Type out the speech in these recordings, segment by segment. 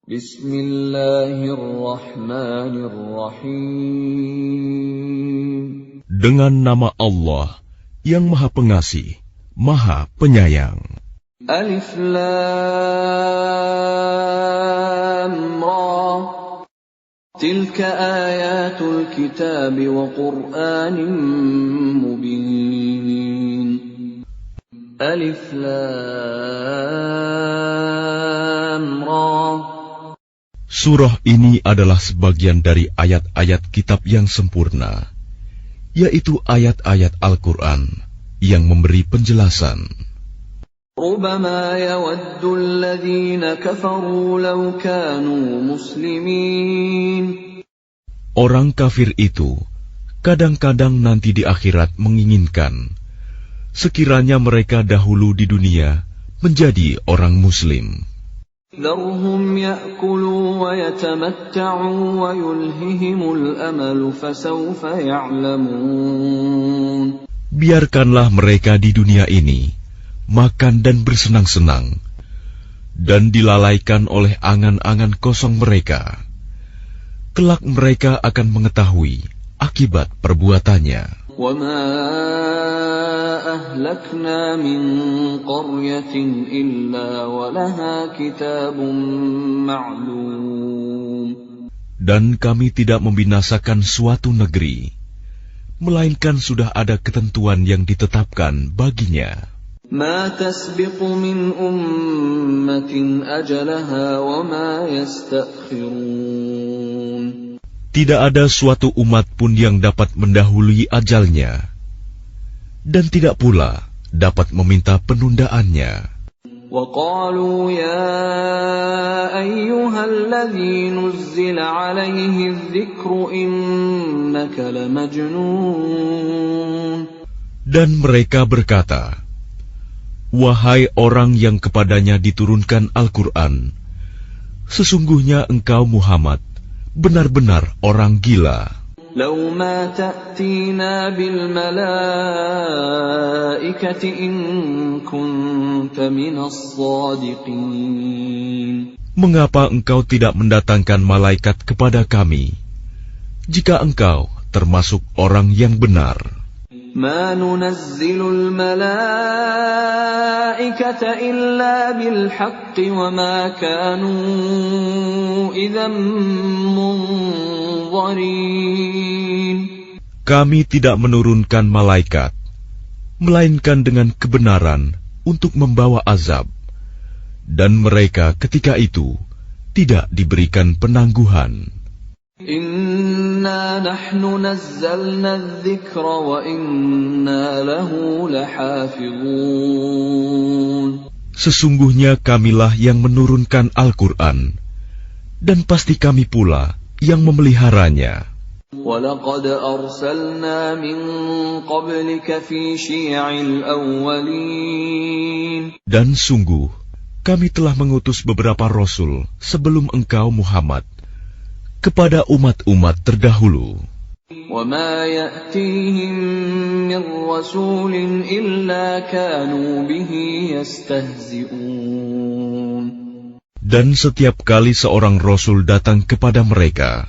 Bismillahirrahmanirrahim. Dengan nama Allah yang Maha Pengasih, Maha Penyayang. Alif Lam Ra. Tilka ayatul kitab wa Qur'anin mubin. Alif Lam Ra. Surah ini adalah sebagian dari ayat-ayat kitab yang sempurna, yaitu ayat-ayat Al-Quran yang memberi penjelasan. ربما يود الذين كفروا لو كانوا مسلمين. Orang kafir itu kadang-kadang nanti di akhirat menginginkan sekiranya mereka dahulu di dunia menjadi orang Muslim. ذرهم يأكلوا ويتمتعوا ويلههم الأمل فسوف يعلمون. Biarkanlah mereka di dunia ini makan dan bersenang-senang, dan dilalaikan oleh angan-angan kosong mereka. Kelak mereka akan mengetahui akibat perbuatannya. وَمَا أَهْلَكْنَا مِنْ قَرْيَةٍ إِلَّا وَلَهَا كِتَابٌ مَعْلُومٌ. Dan kami tidak membinasakan suatu negeri, melainkan sudah ada ketentuan yang ditetapkan baginya. مَا تَسْبِقُ مِنْ أُمَّةٍ أَجَلَهَا وَمَا يَسْتَأْخِرُونَ. Tidak ada suatu umat pun yang dapat mendahului ajalnya, dan tidak pula dapat meminta penundaannya. وَقَالُوا يَا أَيُّهَا الَّذِي نُزِّلَ عَلَيْهِ الذِّكْرُ إِنَّكَ لَمَجْنُونَ. Dan mereka berkata, wahai orang yang kepadanya diturunkan Al-Quran, sesungguhnya engkau Muhammad benar-benar orang gila. لَوْ مَا تَأْتِينَا بِالْمَلَائِكَةِ إِن كُنتَ مِنَ الصَّادِقِينَ. Mengapa engkau tidak mendatangkan malaikat kepada kami, jika engkau termasuk orang yang benar? مَا نُنَزِّلُ الْمَلَائِكَةَ إِلَّا بِالْحَقِّ وَمَا كَانُوا إِذًا مُنظَرِينَ. Kami tidak menurunkan malaikat, melainkan dengan kebenaran untuk membawa azab, dan mereka ketika itu tidak diberikan penangguhan. Inna nahnu nazzalna adh-dhikra wa inna lahu lahafizun. Sesungguhnya kamilah yang menurunkan Al-Quran, dan pasti kami pula yang memeliharanya. وَلَقَدْ أَرْسَلْنَا مِنْ قَبْلِكَ فِي شِيَعِ الْأَوَّلِينَ. Dan sungguh, kami telah mengutus beberapa rasul sebelum engkau Muhammad kepada umat-umat terdahulu. وَمَا يَأْتِيهِمْ مِنْ رَسُولٍ إِلَّا كَانُوا بِهِ يَسْتَهْزِئُونَ. Dan setiap kali seorang rasul datang kepada mereka,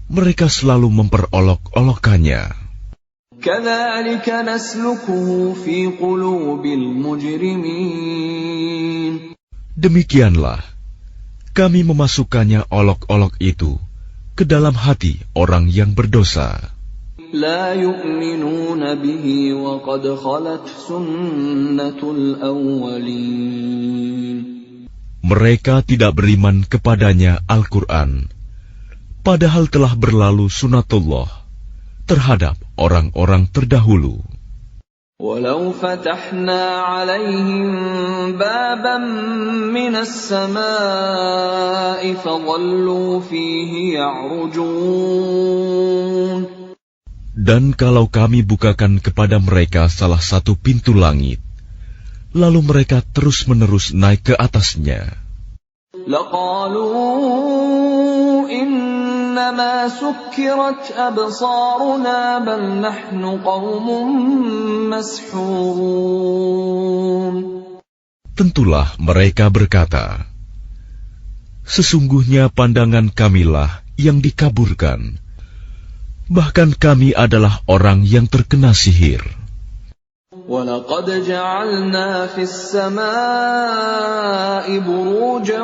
mereka selalu memperolok-olokkannya. كَذَلِكَ نَسْلُكُهُ فِي قُلُوبِ الْمُجْرِمِينَ. Demikianlah kami memasukkannya olok-olok itu ke dalam hati orang yang berdosa. لا يؤمنون به وقد خلت سنة الأولين. Mereka tidak beriman kepadanya Al-Quran, padahal telah berlalu sunatullah terhadap orang-orang terdahulu. ولو فتحنا عليهم بابا من السماء فظلوا فيه يعرجون. Dan kalau kami bukakan kepada mereka salah satu pintu langit, lalu mereka terus-menerus naik ke atasnya, لقالوا إنما سكرت أبصارنا بل نحن قوم مسحورون. Tentulah mereka berkata, Sesungguhnya pandangan kamilah yang dikaburkan. Bahkan kami adalah orang yang terkena sihir. وَلَقَدْ جَعَلْنَا فِي السَّمَاءِ بُرُوجًا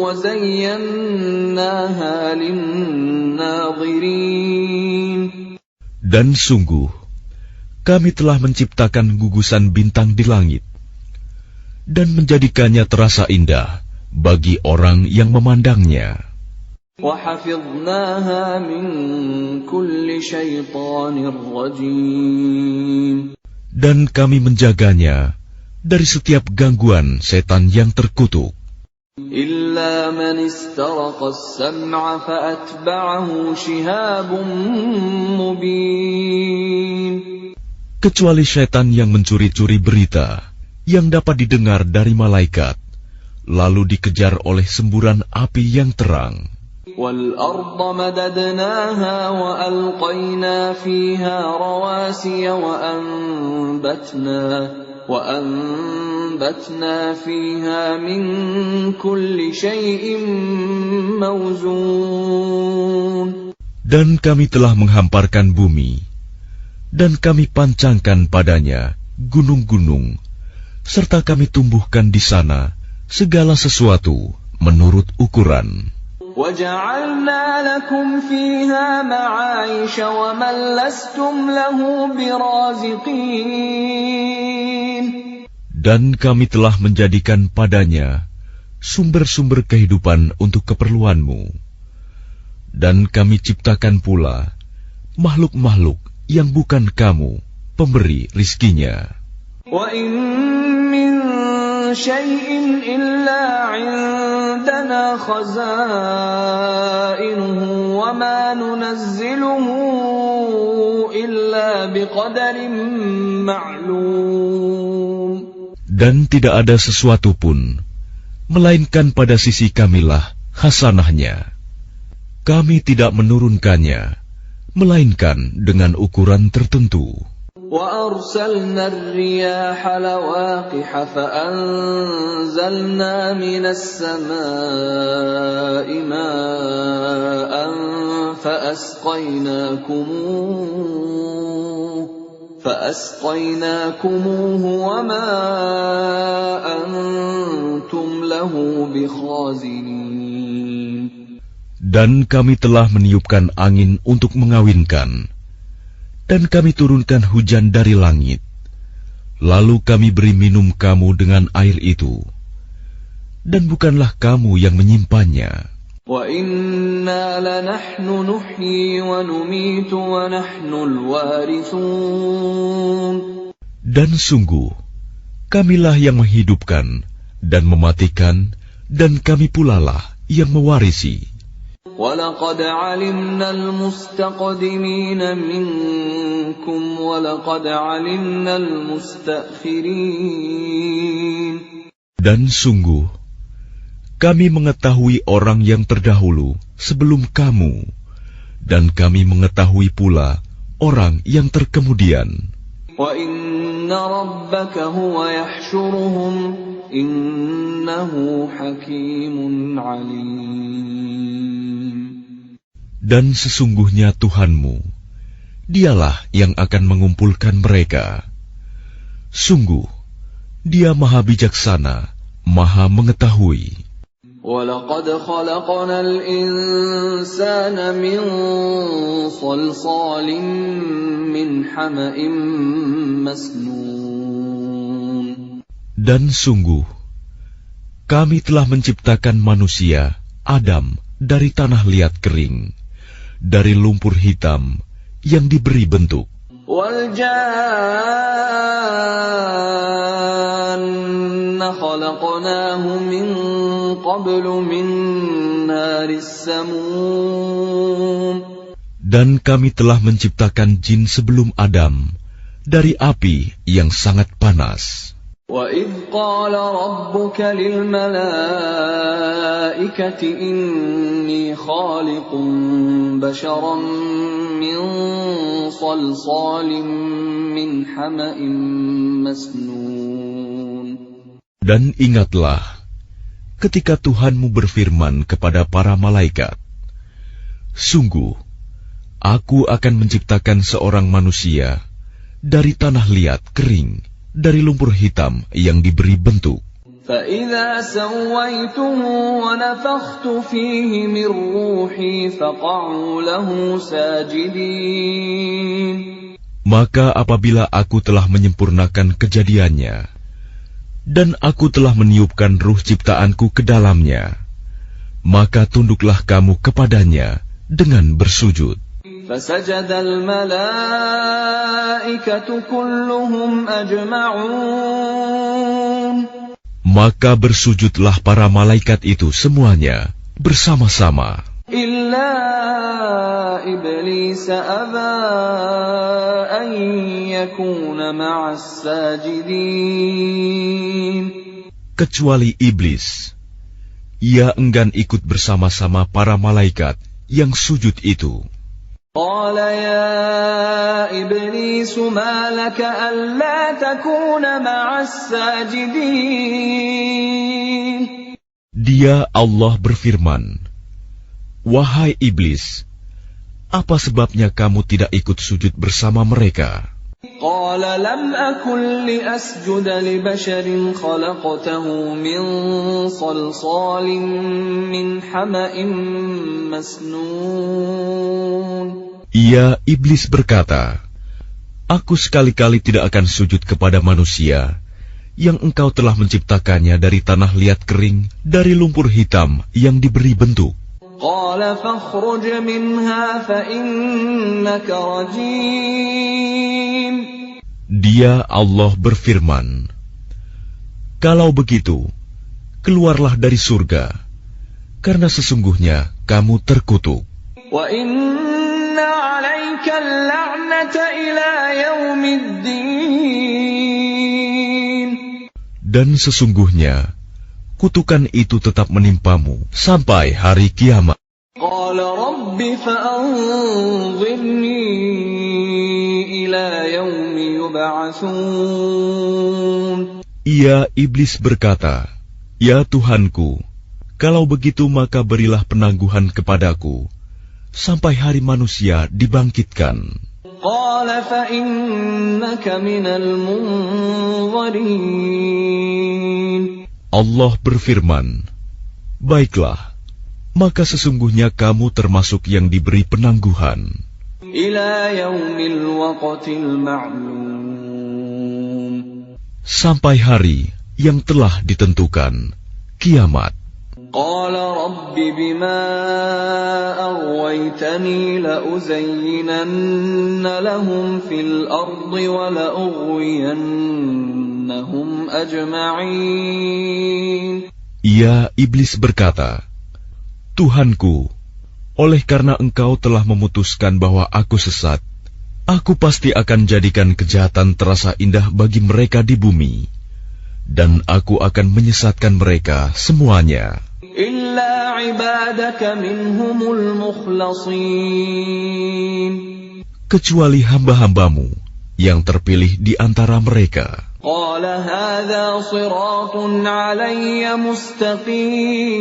وَزَيَّنَّاهَا لِلنَّاظِرِينَ. Dan sungguh, kami telah menciptakan gugusan bintang di langit dan menjadikannya terasa indah bagi orang yang memandangnya. وَحَفِظْنَاهَا مِنْ كُلِّ شَيْطَانٍ رَجِيمٍ. Dan kami menjaganya dari setiap gangguan setan yang terkutuk. إِلَّا مَنِ اسْتَرَقَ السَّمْعَ فَأَتْبَعَهُ شِهَابٌ مُبِينٌ. Kecuali setan yang mencuri-curi berita yang dapat didengar dari malaikat, lalu dikejar oleh semburan api yang terang. وَالْأَرْضَ مَدَدْنَاهَا وَأَلْقَيْنَا فِيهَا رَوَاسِيَ وَأَنبَتْنَا فِيهَا مِنْ كُلِّ شَيْءٍ مَوْزُونٍ. Dan kami telah menghamparkan bumi, dan kami pancangkan padanya gunung-gunung, serta kami tumbuhkan di sana segala sesuatu menurut ukuran. وَجَعَلْنَا لَكُمْ فِيهَا مَعَايِشَ وَمَنْ لَسْتُمْ لَهُ بِرَازِقِينَ. Dan kami telah menjadikan padanya sumber-sumber kehidupan untuk keperluanmu. Dan kami ciptakan pula makhluk-makhluk yang bukan kamu pemberi rizkinya. وَإِن مِّن شَيْءٍ إِلَّا عِندَنَا خَزَائِنُهُ وَمَا نُنَزِّلُهُ إِلَّا بِقَدَرٍ مَّعْلُومٍ. Dan tidak ada sesuatu pun, melainkan pada sisi kamilah hasanahnya. Kami tidak menurunkannya, melainkan dengan ukuran tertentu. وَأَرْسَلْنَا الرِّيَاحَ لَوَاقِحَ فَأَنزَلْنَا مِنَ السَّمَاءِ مَاءً فَأَسْقَيْنَاكُمُوهُ وَمَا أَنْتُمْ لَهُ بِخَازِنِينَ. Dan kami telah meniupkan angin untuk mengawinkan, dan kami turunkan hujan dari langit, lalu kami beri minum kamu dengan air itu, dan bukanlah kamu yang menyimpannya. وَإِنَّا لَنَحْنُ نُحْيِي وَنُمِيتُ وَنَحْنُ الْوَارِثُونَ. Dan sungguh, kamilah yang menghidupkan dan mematikan, dan kami pulalah yang mewarisi. وَلَقَدْ عَلِمْنَا الْمُسْتَقْدِمِينَ مِنكُمْ وَلَقَدْ عَلِمْنَا الْمُسْتَأْخِرِينَ. Dan sungguh, kami mengetahui orang yang terdahulu sebelum kamu, dan kami mengetahui pula orang yang terkemudian. وَإِنَّ رَبَّكَ هُوَ يَحْشُرُهُمْ إِنَّهُ حَكِيمٌ عَلِيمٌ. Dan sesungguhnya Tuhanmu, Dialah yang akan mengumpulkan mereka. Sungguh, Dia Maha Bijaksana, Maha Mengetahui. وَلَقَدْ خَلَقْنَا الْإِنسَانَ مِنْ صَلْصَالٍ مِنْ حَمَإٍ مَسْنُونٍ. Dan sungguh, kami telah menciptakan manusia, Adam, dari tanah liat kering, dari lumpur hitam yang diberi bentuk. وَالْجَانَّ خَلَقْنَاهُ مِنْ قَبْلُ مِنْ نَارِ السَّمُومِ. Dan kami telah menciptakan jin sebelum Adam dari api yang sangat panas. وَإِذْ قَالَ رَبُّكَ لِلْمَلَائِكَةِ إِنِّي خَالِقٌ بَشَرًا مِّن صَلْصَالٍ مِّنْ حَمَإٍ مسنون. Dan ingatlah, ketika Tuhanmu berfirman kepada para malaikat, "Sungguh, Aku akan menciptakan seorang manusia dari tanah liat kering, dari lumpur hitam yang diberi bentuk. فَإِذَا سَوَّيْتُهُ وَنَفَخْتُ فِيهِ مِنْ رُوحِي فَقَعُوا لَهُ سَاجِدِينَ." Maka apabila aku telah menyempurnakan kejadiannya, dan aku telah meniupkan ruh ciptaanku ke dalamnya, maka tunduklah kamu kepadanya dengan bersujud. فَسَجَدَ الْمَلَائِكَةُ كُلُّهُمْ أَجْمَعُونَ. Maka bersujudlah para malaikat itu semuanya bersama-sama. إِلَّا إِبْلِيسَ أَبَى أَن يَكُونَ مَعَ السَّاجِدِينَ. Kecuali iblis, ia enggan ikut bersama-sama para malaikat yang sujud itu. قال يا إبليس ما لك ألا تكون مع الساجدين. Dia Allah berfirman, "Wahai iblis, apa sebabnya kamu tidak ikut sujud bersama mereka?" قال لم أكن لأسجد لبشر خلقته من صلصال من حمأ مسنون. Ia iblis berkata, "Aku sekali-kali tidak akan sujud kepada manusia yang engkau telah menciptakannya dari tanah liat kering, dari lumpur hitam yang diberi bentuk." قال فاخرج منها فإنك رجيم. Dia Allah berfirman, "Kalau begitu, keluarlah dari surga, karena sesungguhnya kamu terkutuk. وَإِنَّ عَلَيْكَ اللَّعْنَةَ إِلَى يَوْمِ الدِّينِ. Dan sesungguhnya kutukan itu tetap menimpamu sampai hari kiamat." قال رب فأنظرني إلى يوم يبعثون. Ia iblis berkata, "Ya Tuhanku, kalau begitu maka berilah penangguhan kepadaku sampai hari manusia dibangkitkan." قال فإنك من المنظرين. Allah berfirman, "Baiklah, maka sesungguhnya kamu termasuk yang diberi penangguhan إلى يوم الوقت المعلوم. sampai hari yang telah ditentukan, kiamat." قال رب بما أغويتني لأزينن لهم في الأرض ولأغوينهم أجمعين. Ia iblis berkata, "Tuhanku, oleh karena engkau telah memutuskan bahwa aku sesat, aku pasti akan jadikan kejahatan terasa indah bagi mereka di bumi, dan aku akan menyesatkan mereka semuanya. إلا عبادك منهم المخلصين. Kecuali hamba-hambamu yang terpilih di antara mereka." قال هذا صراط علي مستقيم.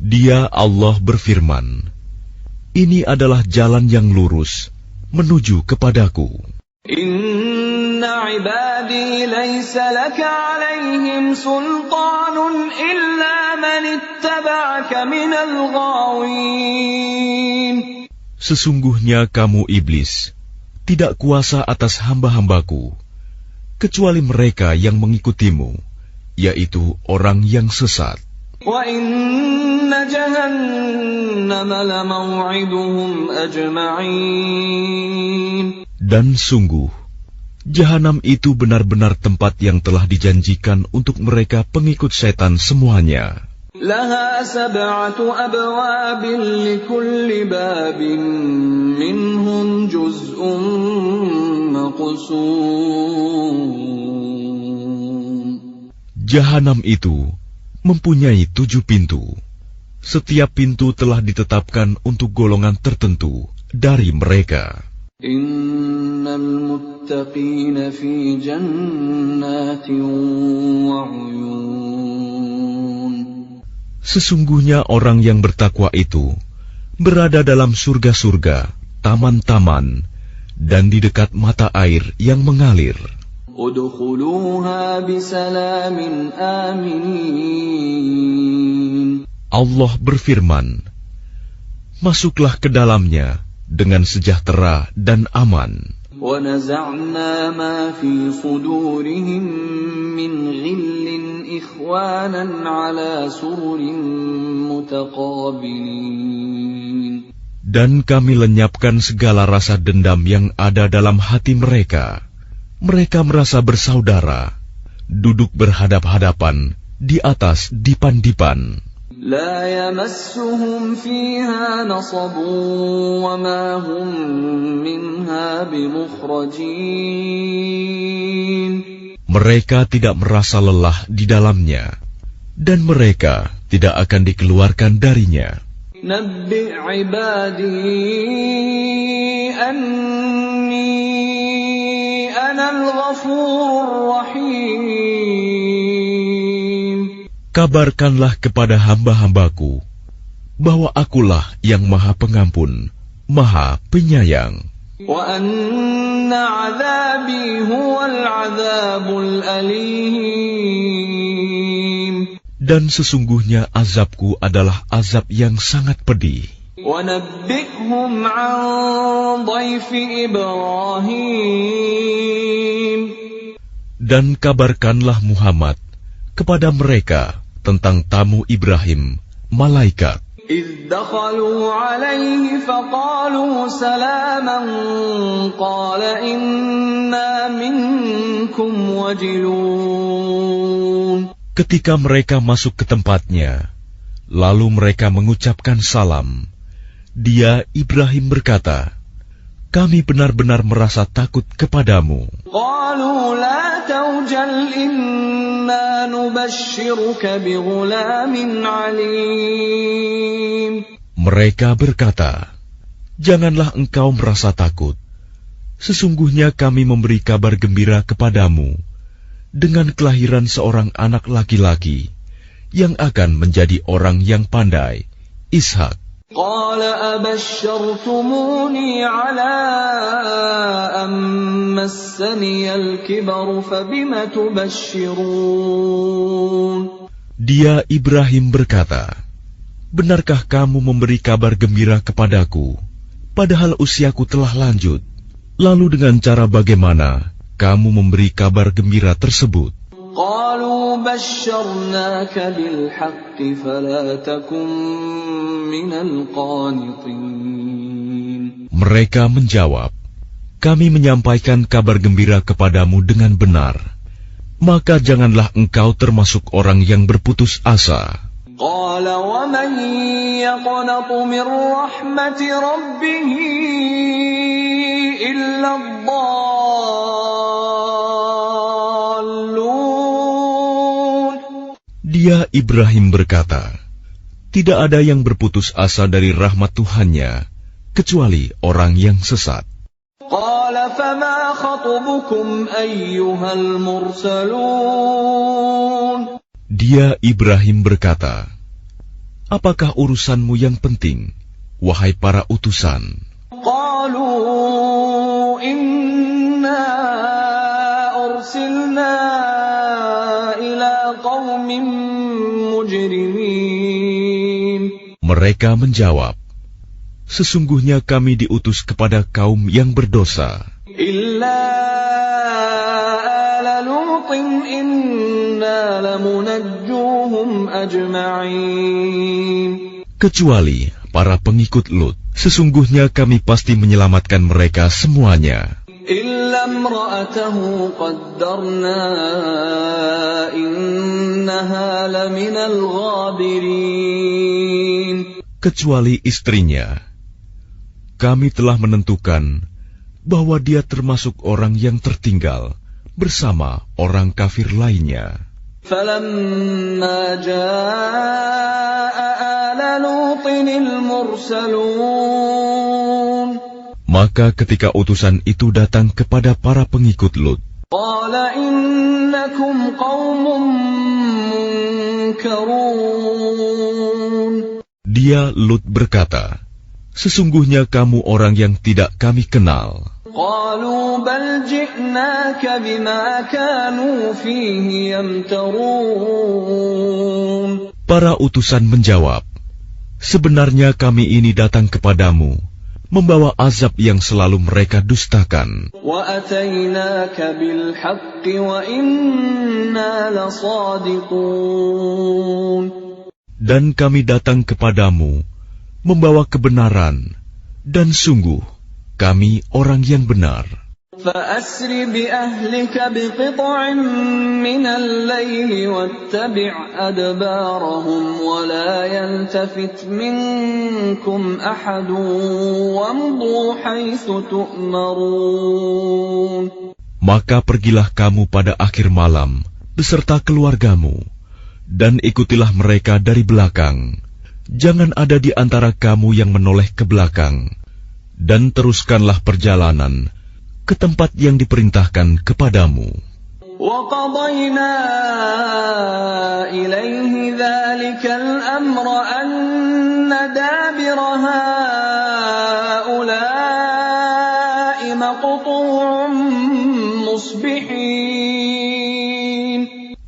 Dia Allah berfirman, "Ini adalah jalan yang lurus menuju kepadaku. إن عبادي ليس لك عليهم سلطان إلا من اتبعك من الغاوين. Sesungguhnya kamu iblis tidak kuasa atas hamba-hambaku, kecuali mereka yang mengikutimu, yaitu orang yang sesat. وَإِنَّ جَهَنَّمَ لَمَوْعِدُهُمْ أَجْمَعِينَ. Dan sungguh, Jahanam itu benar-benar tempat yang telah dijanjikan untuk mereka pengikut setan semuanya. لَهَا 7 أَبْوَابٍ لِكُلِّ بَابٍ مِّنْهُمْ جُزْءٌ مَّقْسُومٌ. Jahanam itu mempunyai 7 pintu. Setiap pintu telah ditetapkan untuk golongan tertentu dari mereka. Innal muttaqina fi jannatin wa 'uyun. Sesungguhnya orang yang bertakwa itu berada dalam surga-surga, taman-taman, dan di dekat mata air yang mengalir. Udkhuluha bisalamin aminin. Allah berfirman, masuklah ke dalamnya dengan sejahtera dan aman. وَنَزَعْنَا مَا فِي صُدُورِهِم مِّنْ غِلٍّ إِخْوَانًا عَلَى سُرُرٍ مُتَقَابِلِينَ. Dan kami lenyapkan segala rasa dendam yang ada dalam hati mereka. Mereka merasa bersaudara, duduk berhadap-hadapan di atas dipan-dipan. لا يمسهم فيها نصب وما هم منها بمخرجين. Mereka tidak merasa lelah di dalamnya, dan mereka tidak akan dikeluarkan darinya. نبئ عبادي أني أنا الغفور الرحيم. Kabarkanlah kepada hamba-hambaku bahwa akulah yang Maha Pengampun, Maha Penyayang. وَأَنَّ عَذَابِي هُوَ الْعَذَابُ الْأَلِيمُ. Dan sesungguhnya azabku adalah azab yang sangat pedih. وَنَبِّئْهُمْ عَنْ ضَيْفِ إِبْرَاهِيمَ. Dan kabarkanlah Muhammad kepada mereka tentang tamu Ibrahim, malaikat. إِذْ دَخَلُوا عَلَيْهِ فَقَالُوا سَلَامًا قَالَ إِنَّا مِنكُمْ وَجِلُونَ. Ketika mereka masuk ke tempatnya, lalu mereka mengucapkan salam. Dia, Ibrahim, berkata, kami benar-benar merasa takut kepadamu. قَالُوا لَا تَوْجَلْ إِنَّا نُبَشِّرُكَ بِغُلَامٍ عَلِيمٍ. Mereka berkata, janganlah engkau merasa takut. Sesungguhnya kami memberi kabar gembira kepadamu dengan kelahiran seorang anak laki-laki yang akan menjadi orang yang pandai, Ishak. قال أبشرتموني على أن مسني الكبر فبم تبشرون. Dia, Ibrahim, berkata, benarkah kamu memberi kabar gembira kepadaku, padahal usiaku telah lanjut? Lalu dengan cara bagaimana kamu memberi kabar gembira tersebut? قالوا بشرناك بالحق فلا تكن من القانطين. Mereka menjawab, kami menyampaikan kabar gembira kepadamu dengan benar, maka janganlah engkau termasuk orang yang berputus asa. قال ومن يقنط من رحمة ربه إلا الضالون. Dia, Ibrahim, berkata, tidak ada yang berputus asa dari rahmat Tuhannya, kecuali orang yang sesat. قال فما خطبكم أيها المرسلون. Dia, Ibrahim, berkata, apakah urusanmu yang penting, wahai para utusan? قالوا إنا أرسلنا إلى قوم مجرمين. Mereka menjawab, sesungguhnya kami diutus kepada kaum yang berdosa. إلا آل لوط إنا لمنجوهم أجمعين. Kecuali para pengikut Lut, sesungguhnya kami pasti menyelamatkan mereka semuanya. إلا امرأته قدرنا إنها لمن الغابرين. Kecuali istrinya, kami telah menentukan bahwa dia termasuk orang yang tertinggal bersama orang kafir lainnya. فلما جاء آل لوط المرسلون. Maka ketika utusan itu datang kepada para pengikut Lut, قال إنكم قوم منكرون. Dia Lut berkata, "Sesungguhnya kamu orang yang tidak kami kenal." قالوا بل جئناك بما كانوا فيه يمترون. Para utusan menjawab, "Sebenarnya kami ini datang kepadamu, membawa azab yang selalu mereka dustakan. وَأَتَيْنَاكَ بِالْحَقِّ وَإِنَّا لَصَادِقُونَ. Dan kami datang kepadamu, membawa kebenaran, dan sungguh, kami orang yang benar. فَأَسْرِ بِأَهْلِكَ بِقِطْعٍ مِّنَ اللَّيْلِ وَاتَّبِعْ أَدْبَارَهُمْ وَلَا يَلْتَفِتْ مِنكُمْ أَحَدٌ وَامْضُوا حَيْثُ تُؤْمَرُونَ. Maka pergilah kamu pada akhir malam beserta keluargamu, dan ikutilah mereka dari belakang. Jangan ada di antara kamu yang menoleh ke belakang, dan teruskanlah perjalanan ke tempat yang diperintahkan kepadamu. وَقَضَيْنَا إِلَيْهِ ذَلِكَ الْأَمْرَ أَنَّ دَابِرَ هَٰؤُلَاءِ مَقْطُوعٌ مُصْبِحِينَ.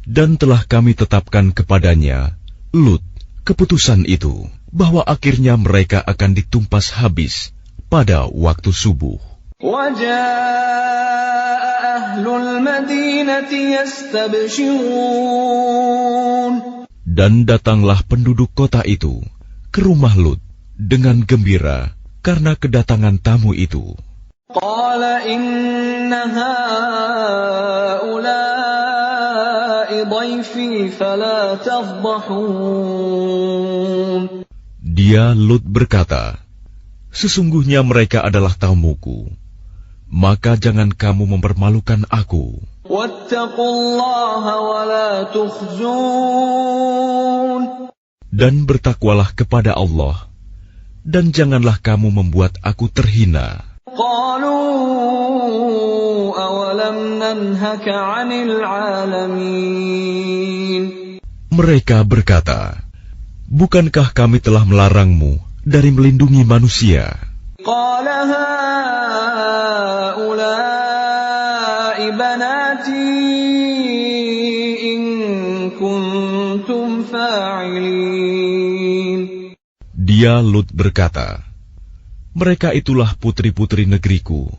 Dan telah kami tetapkan kepadanya, Lut, keputusan itu, bahwa akhirnya mereka akan ditumpas habis pada waktu subuh. وَجَاءَ أَهْلُ الْمَدِينَةِ يَسْتَبْشِرُونَ. Dan datanglah penduduk kota itu ke rumah Lut dengan gembira karena kedatangan tamu itu. قَالَ إِنَّ هَٰؤُلَاءِ ضَيْفِي فَلَا تَفْضَحُونِ. Dia Lut berkata, "Sesungguhnya mereka adalah tamuku, maka jangan kamu mempermalukan aku. وَاتَّقُوا اللَّهَ وَلَا تُخْزُونِ. Dan bertakwalah kepada Allah, dan janganlah kamu membuat aku terhina." قَالُوا أَوَلَمْ نَنْهَكَ عَنِ الْعَالَمِينَ. Mereka berkata, "Bukankah kami telah melarangmu dari melindungi manusia?" قَالَ هَٰؤُلَاءِ بَنَاتِي إِن كُنتُمْ فَاعِلِينَ. Dia Lut berkata, "Mereka itulah putri-putri negeriku.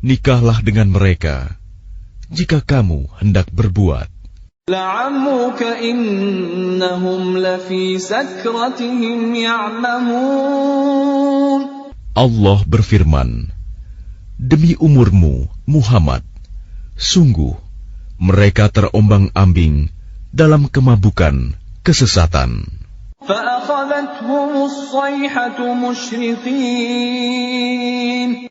Nikahlah dengan mereka, jika kamu hendak berbuat." لَعَمْرُكَ إِنَّهُمْ لَفِي سَكْرَتِهِمْ يَعْمَهُونَ. Allah berfirman, "Demi umurmu, Muhammad, sungguh mereka terombang-ambing dalam kemabukan kesesatan." فَأَخَذَتْهُمُ الصَّيْحَةُ مُشْرِقِينَ.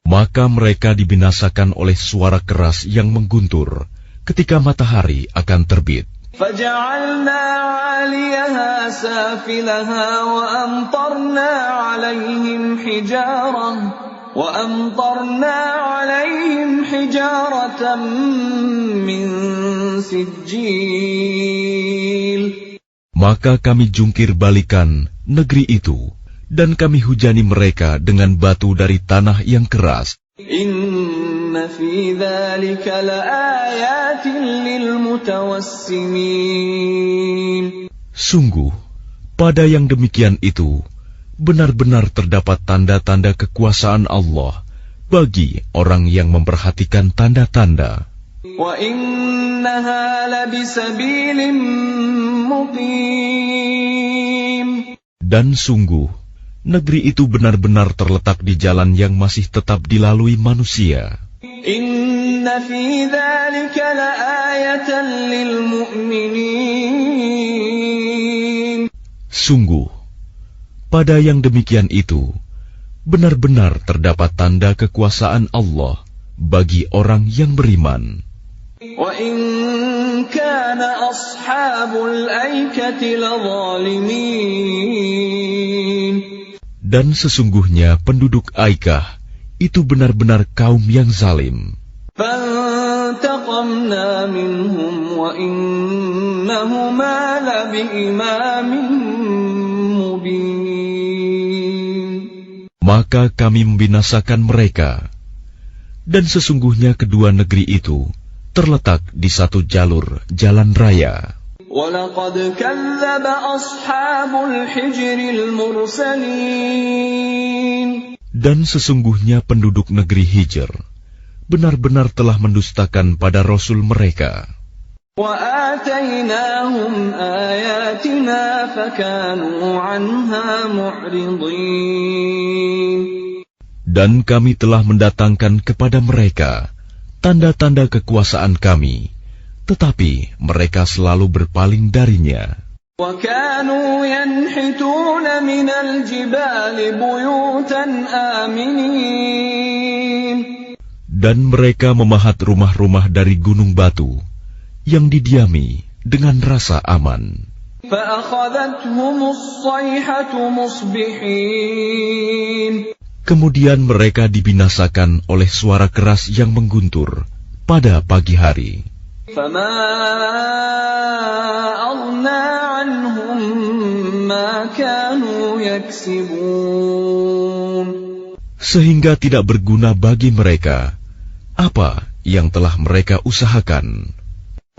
Maka mereka dibinasakan oleh suara keras yang mengguntur ketika matahari akan terbit. فَجَعَلْنَا عَالِيَهَا سَافِلَهَا وَأَمْطَرْنَا عَلَيْهِمْ حِجَارَةً مِّن سِجِّيلٍ. Maka kami jungkir balikan negeri itu, dan kami hujani mereka dengan batu dari tanah yang keras. Inna fi dzalika laayatin lilmutawassimin. Sungguh, pada yang demikian itu, benar-benar terdapat tanda-tanda kekuasaan Allah bagi orang yang memperhatikan tanda-tanda. Wa innaha labisabilim muqim. Dan sungguh, negeri itu benar-benar terletak di jalan yang masih tetap dilalui manusia. Inna fi dzalika laayatan lil mu'minin. Sungguh, pada yang demikian itu, benar-benar terdapat tanda kekuasaan Allah bagi orang yang beriman. Wa in kana ashabul aikati ladzalimin. Dan sesungguhnya penduduk Aikah itu benar-benar kaum yang zalim. فَانْتَقَمْنَا مِنْهُمْ وَإِنَّهُمَا لَبِإِمَامٍ مُبِينٍ. maka kami membinasakan mereka. Dan sesungguhnya kedua negeri itu terletak di satu jalur jalan raya. وَلَقَدْ كَذَّبَ أَصْحَابُ الْحِجْرِ الْمُرْسَلِينَ. Dan sesungguhnya penduduk negeri Hijr benar-benar telah mendustakan pada Rasul mereka. وَآتَيْنَاهُمْ آيَاتِنَا فَكَانُوا عَنْهَا مُعْرِضِينَ. Dan kami telah mendatangkan kepada mereka tanda-tanda kekuasaan kami, tetapi mereka selalu berpaling darinya. وَكَانُوا يَنْحِتُونَ مِنَ الْجِبَالِ بُيُوتًا آمِنِينَ. Dan mereka memahat rumah-rumah dari gunung batu yang didiami dengan rasa aman. فَأَخَذَتْهُمُ الصَّيْحَةُ مُصْبِحِينَ. Kemudian mereka dibinasakan oleh suara keras yang mengguntur pada pagi hari. فَمَا أَغْنَى عَنْهُمْ مَا كَانُوا يَكْسِبُونَ. Sehingga tidak berguna bagi mereka apa yang telah mereka usahakan.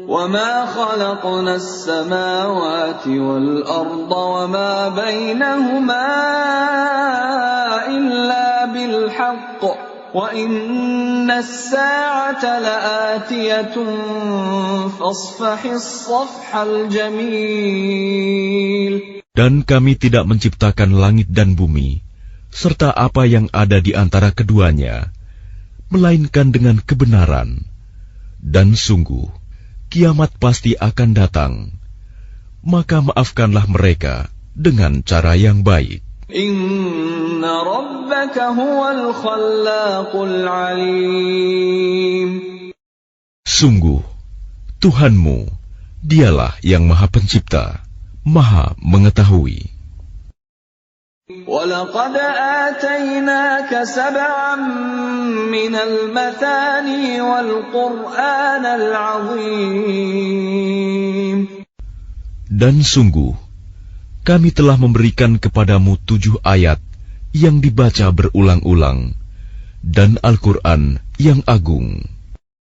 وَمَا خَلَقْنَا السَّمَاوَاتِ وَالْأَرْضَ وَمَا بَيْنَهُمَا إِلَّا بِالْحَقِّ وَإِنَّ السَّاعَةَ لَآتِيَةٌ فَاصْفَحِ الصَّفْحَ الْجَمِيلَ. Dan kami tidak menciptakan langit dan bumi serta apa yang ada di antara keduanya, melainkan dengan kebenaran. Dan sungguh kiamat pasti akan datang, maka maafkanlah mereka dengan cara yang baik. Inna rabbaka huwal khallaqul alim. Sungguh, Tuhanmu, dialah yang Maha Pencipta, Maha Mengetahui. وَلَقَدْ آتَيْنَاكَ سَبْعًا مِنَ الْمَثَانِي وَالْقُرْآنَ الْعَظِيمَ. Dan sungguh, kami telah memberikan kepadamu 7 ayat yang dibaca berulang-ulang, dan Al-Quran yang agung.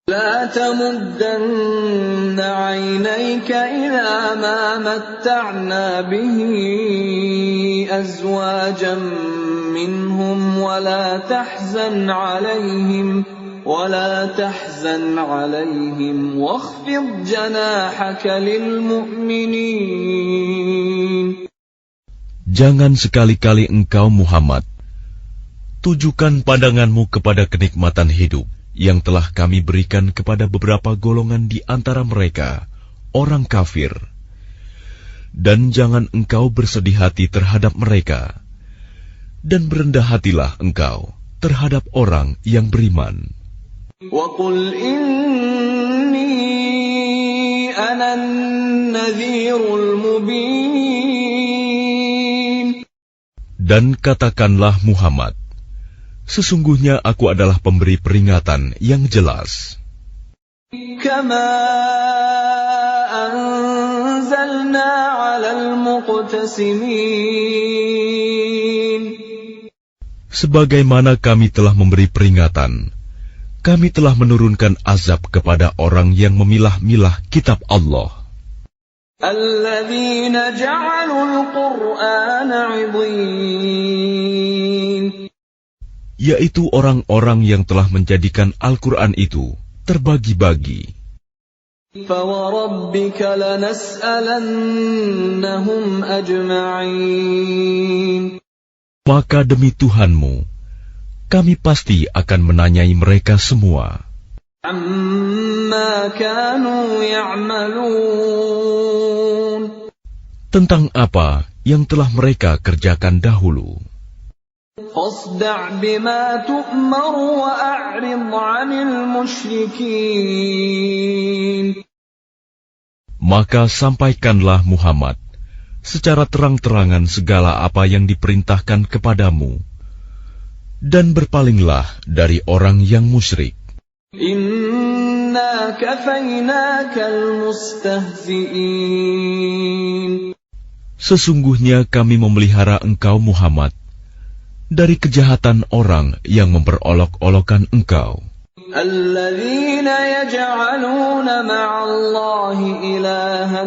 لا تمدن عينيك إلى ما متعنا به أزواجا منهم ولا تحزن عليهم واخفض جناحك للمؤمنين. Jangan sekali-kali engkau Muhammad tujukan pandanganmu kepada kenikmatan hidup yang telah kami berikan kepada beberapa golongan di antara mereka, orang kafir. Dan jangan engkau bersedih hati terhadap mereka, dan berendah hatilah engkau terhadap orang yang beriman. وَقُلْ إِنِّي أَنَا النَّذِيرُ الْمُبِينُ. Dan katakanlah Muhammad, sesungguhnya aku adalah pemberi peringatan yang jelas. كَمَا أَنزَلْنَا عَلَى الْمُقْتَسِمِينَ. Sebagaimana kami telah memberi peringatan, kami telah menurunkan azab kepada orang yang memilah-milah kitab Allah. الَّذِينَ جَعَلُوا الْقُرْآنَ عِضِينَ. Yaitu orang-orang yang telah menjadikan Al-Quran itu terbagi-bagi. فَوَرَبِّكَ لَنَسْأَلَنَّهُمْ أَجْمَعِينَ. Maka demi Tuhanmu, kami pasti akan menanyai mereka semua. عَمَّا كَانُوا يَعْمَلُونَ. Tentang apa yang telah mereka kerjakan dahulu. فَاصْدَعْ بِمَا تُؤْمَرُ وَأَعْرِضْ عَنِ الْمُشْرِكِينَ. Maka sampaikanlah Muhammad secara terang-terangan segala apa yang diperintahkan kepadamu, dan berpalinglah dari orang yang musyrik. Inna kafaynakal mustahzi'in. Sesungguhnya kami memelihara engkau Muhammad dari kejahatan orang yang memperolok-olokkan engkau. الذين يجعلون مع الله إلها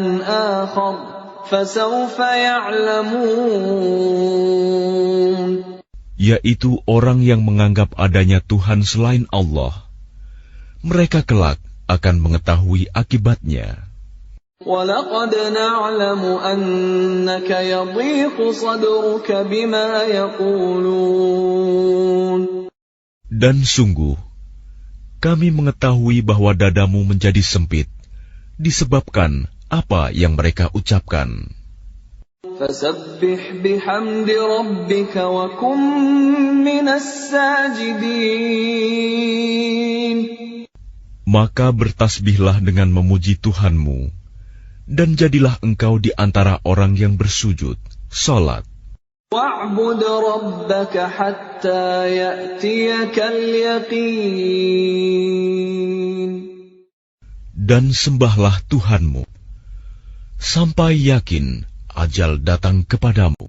آخر فسوف يعلمون. Yaitu orang yang menganggap adanya Tuhan selain Allah. Mereka kelak akan mengetahui akibatnya. وَلَقَدْ نَعْلَمُ أَنَّكَ يَضِيقُ صَدْرُكَ بِمَا يَقُولُونَ. Dan sungguh, kami mengetahui bahwa dadamu menjadi sempit disebabkan apa yang mereka ucapkan. فَسَبِّحْ بِحَمْدِ رَبِّكَ وَكُن مِّنَ السَّاجِدِينَ. Maka bertasbihlah dengan memuji Tuhanmu, dan jadilah engkau di antara orang yang bersujud, salat. وَاعْبُدْ رَبَّكَ حَتَّى يَأْتِيَكَ الْيَقِينُ. Dan sembahlah Tuhanmu sampai yakin ajal datang kepadamu.